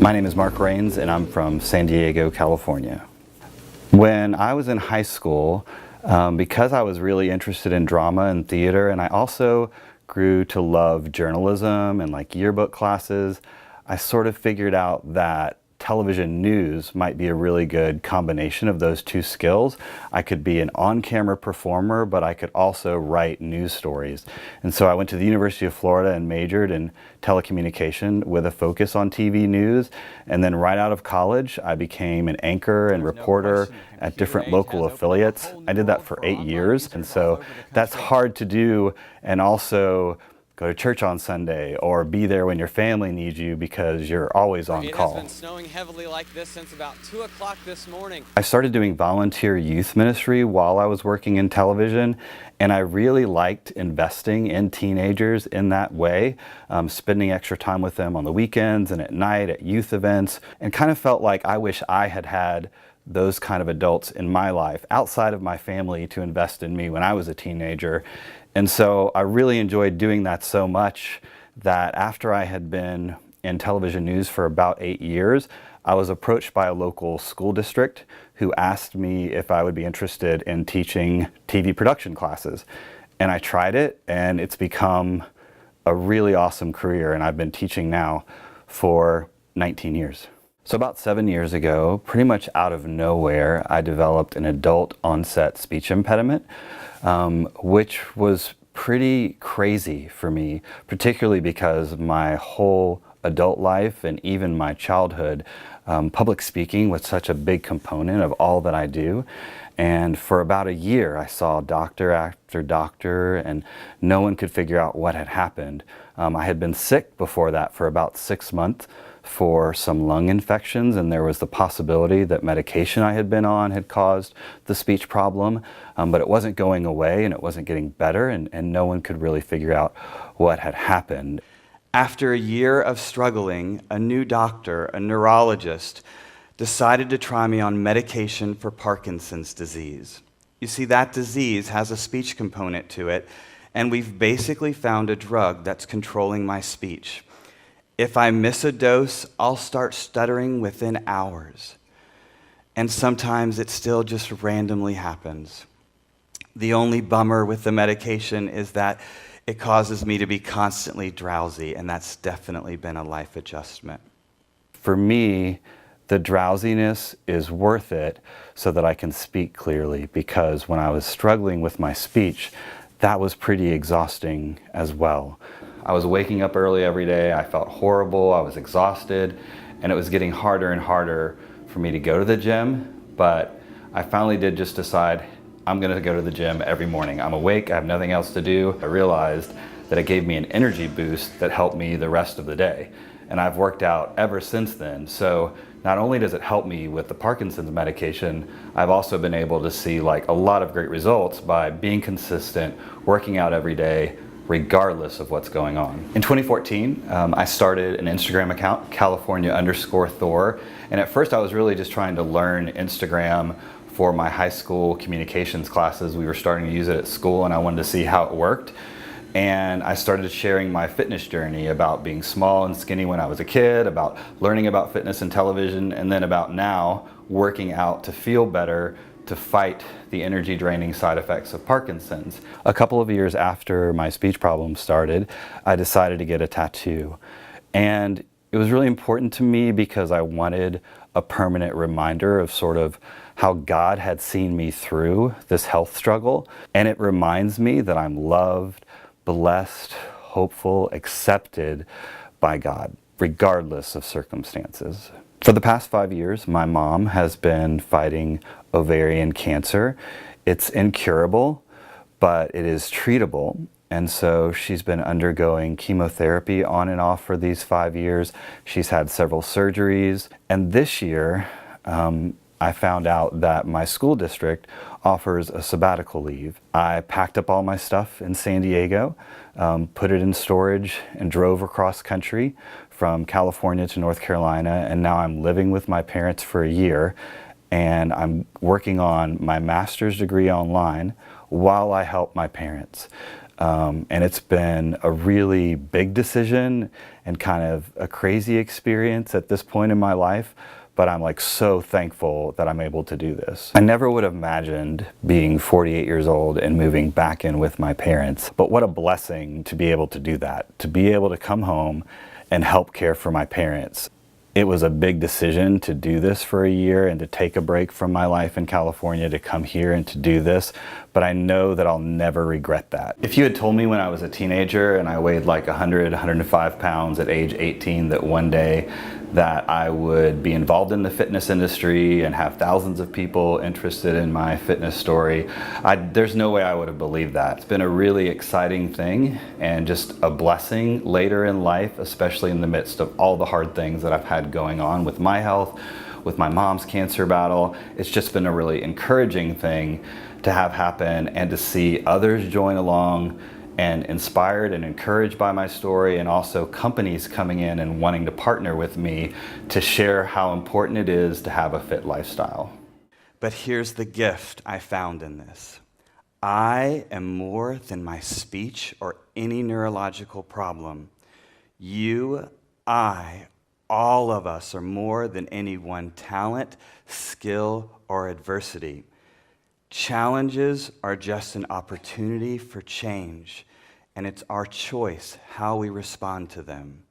My name is Mark Rains and I'm from San Diego, California. When I was in high school, because I was really interested in drama and theater, and I also grew to love journalism and like yearbook classes, I sort of figured out that television news might be a really good combination of those two skills. I could be an on-camera performer, but I could also write news stories. And so I went to the University of Florida and majored in telecommunication with a focus on TV news. And then right out of college, I became an anchor and reporter at different local affiliates. I did that for 8 years. And so that's hard to do, and also go to church on Sunday or be there when your family needs you because you're always on call. It has been snowing heavily like this since about 2 o'clock this morning. I started doing volunteer youth ministry while I was working in television, and I really liked investing in teenagers in that way, spending extra time with them on the weekends and at night at youth events, and kind of felt like I wish I had had those kind of adults in my life outside of my family to invest in me when I was a teenager. And so I really enjoyed doing that so much that after I had been in television news for about 8 years, I was approached by a local school district who asked me if I would be interested in teaching TV production classes. And I tried it, and it's become a really awesome career, and I've been teaching now for 19 years. So about 7 years ago, pretty much out of nowhere, I developed an adult onset speech impediment, which was pretty crazy for me, particularly because my whole adult life and even my childhood, public speaking was such a big component of all that I do. And for about a year, I saw doctor after doctor, and no one could figure out what had happened. I had been sick before that for about 6 months for some lung infections, and there was the possibility that medication I had been on had caused the speech problem, but it wasn't going away and it wasn't getting better, and no one could really figure out what had happened. After a year of struggling, a new doctor, a neurologist, decided to try me on medication for Parkinson's disease. You see, that disease has a speech component to it, and we've basically found a drug that's controlling my speech. If I miss a dose, I'll start stuttering within hours. And sometimes it still just randomly happens. The only bummer with the medication is that it causes me to be constantly drowsy, and that's definitely been a life adjustment. For me, the drowsiness is worth it so that I can speak clearly, because when I was struggling with my speech, that was pretty exhausting as well. I was waking up early every day, I felt horrible, I was exhausted, and it was getting harder and harder for me to go to the gym, but I finally did just decide I'm gonna go to the gym every morning. I'm awake, I have nothing else to do. I realized that it gave me an energy boost that helped me the rest of the day. And I've worked out ever since then. So not only does it help me with the Parkinson's medication, I've also been able to see like a lot of great results by being consistent, working out every day, regardless of what's going on. In 2014, I started an Instagram account, California_Thor. And at first I was really just trying to learn Instagram for my high school communications classes. We were starting to use it at school, and I wanted to see how it worked. And I started sharing my fitness journey about being small and skinny when I was a kid, about learning about fitness and television, and then about now working out to feel better, to fight the energy draining side effects of Parkinson's. A couple of years after my speech problems started, I decided to get a tattoo. And it was really important to me because I wanted a permanent reminder of sort of how God had seen me through this health struggle. And it reminds me that I'm loved, blessed, hopeful, accepted by God, regardless of circumstances. For the past 5 years, my mom has been fighting ovarian cancer. It's incurable, but it is treatable. And so she's been undergoing chemotherapy on and off for these 5 years. She's had several surgeries. And this year, I found out that my school district offers a sabbatical leave. I packed up all my stuff in San Diego, put it in storage, and drove across country from California to North Carolina, and now I'm living with my parents for a year, and I'm working on my master's degree online while I help my parents. And it's been a really big decision and kind of a crazy experience at this point in my life. But I'm like so thankful that I'm able to do this. I never would have imagined being 48 years old and moving back in with my parents. But what a blessing to be able to do that, to be able to come home and help care for my parents. It was a big decision to do this for a year and to take a break from my life in California to come here and to do this, but I know that I'll never regret that. If you had told me when I was a teenager and I weighed like 100, 105 pounds at age 18 that one day that I would be involved in the fitness industry and have thousands of people interested in my fitness story, there's no way I would have believed that. It's been a really exciting thing and just a blessing later in life, especially in the midst of all the hard things that I've had going on with my health, with my mom's cancer battle. It's just been a really encouraging thing to have happen and to see others join along and inspired and encouraged by my story, and also companies coming in and wanting to partner with me to share how important it is to have a fit lifestyle. But here's the gift I found in this. I am more than my speech or any neurological problem. You, all of us are more than any one talent, skill, or adversity. Challenges are just an opportunity for change, and it's our choice how we respond to them.